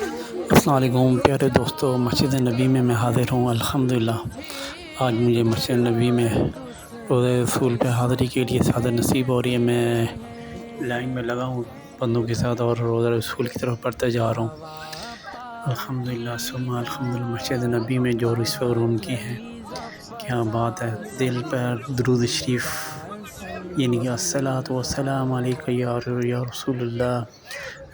السلام علیکم پیارے دوستو، مسجد نبی میں حاضر ہوں الحمدللہ۔ آج مجھے مسجد نبی میں روزہ رسول پہ حاضری کے لیے سعادت نصیب ہو رہی ہے۔ میں لائن میں لگا ہوں بندوں کے ساتھ اور روزہ رسول کی طرف بڑھتے جا رہا ہوں الحمدللہ ثم الحمدللہ۔ مسجد نبی میں جو اس وقت ان کی ہیں، کیا بات ہے، دل پر درود شریف، یعنی کہ الصلاۃ والسلام علیک یا رسول اللہ،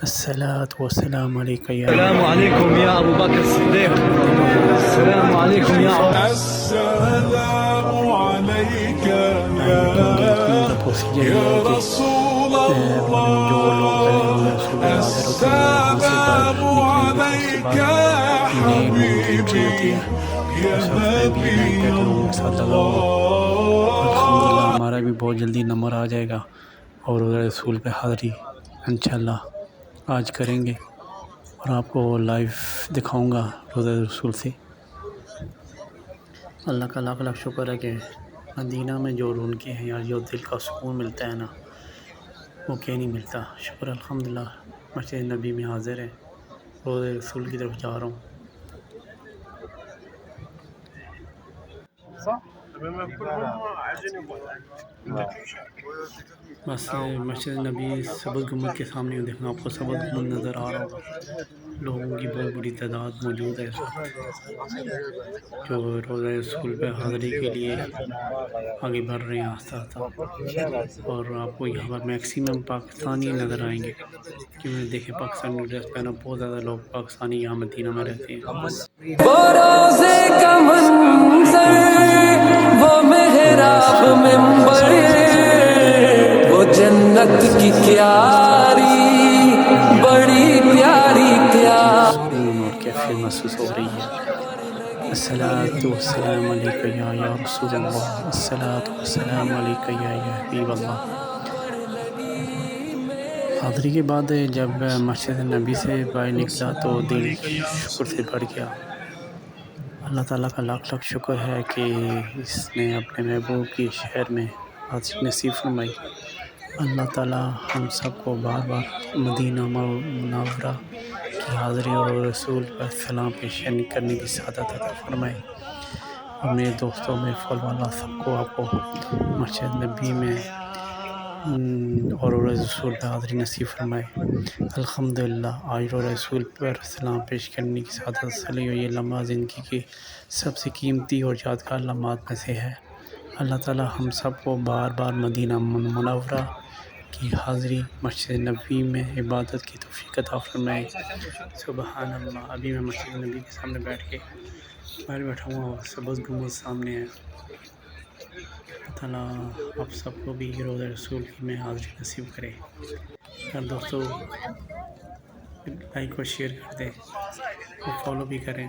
الصلاۃ والسلام علیک یا السلام علیکم یا ابو بکر صدیق، السلام علیکم یا السلام عليك يا رسول الله، السلام عليك يا حبيبي يا نبي الله۔ ہمارا بھی بہت جلدی نمبر آ جائے گا اور روزہ رسول پہ حاضری انشاءاللہ آج کریں گے اور آپ کو لائیو دکھاؤں گا روزہ رسول سے۔ اللہ کا لاکھ لاکھ شکر ہے کہ مدینہ میں جو رون کے ہیں یا جو دل کا سکون ملتا ہے نا، وہ کہیں نہیں ملتا۔ شکر الحمدللہ، مسجد نبی میں حاضر ہے، روزہ رسول کی طرف جا رہا ہوں۔ بس مسجد نبی سبز گنبد کے سامنے دیکھنا، آپ کو سبز گنبد نظر آ رہا ہوگا۔ لوگوں کی بہت بڑی تعداد موجود ہے اس وقت، جو روزہ رسول پہ حاضری کے لیے آگے بڑھ رہے ہیں آہستہ آہستہ۔ اور آپ کو یہاں پر میکسیمم پاکستانی نظر آئیں گے، کیونکہ دیکھیں پاکستانی ڈریس پہنا بہت زیادہ لوگ پاکستانی یہاں مدینہ میں رہتے ہیں۔ روزے کا منظر، وہ محراب منبر، وہ جنت کی کیاری، بڑی پیاری پیاری۔ اور کیفیت محسوس ہو رہی ہے۔ الصلاۃ والسلام علیک یا رسول اللہ، الصلاۃ والسلام علیک یا حبیب اللہ۔ حاضری کے بعد جب مسجد نبی سے باہر نکلا تو دل شکر سے بھر گیا۔ اللہ تعالیٰ کا لاکھ لاکھ شکر ہے کہ اس نے اپنے محبوب کی شہر میں حاضری نصیب فرمائی۔ اللہ تعالیٰ ہم سب کو بار بار مدینہ منورہ کی حاضری اور رسول پر سلام پیش کرنے کی سعادت عطا فرمائے۔ اور میرے دوستوں میں فال والا سب کو، آپ کو مسجد نبی میں اور رسول پر حاضری نصیب فرمائے۔ الحمدللہ، آج رسول پر سلام پیش کرنے کی سعادت حاصل ہوئی۔ یہ لمحہ زندگی کی سب سے قیمتی اور یادگار لمحات میں سے ہے۔ اللہ تعالیٰ ہم سب کو بار بار مدینہ منورہ کی حاضری، مسجد نبی میں عبادت کی توفیق عطا فرمائے۔ سبحان اللہ۔ ابھی میں مسجد نبی کے سامنے بیٹھ کے باہر بیٹھا ہوا اور سبز گنبد سامنے ہے۔ اللہ تعالیٰ آپ سب کو بھی روزہ رسول کی میں حاضری نصیب کرے۔ اور دوستو لائک اور شیئر کر دیں اور فالو بھی کریں۔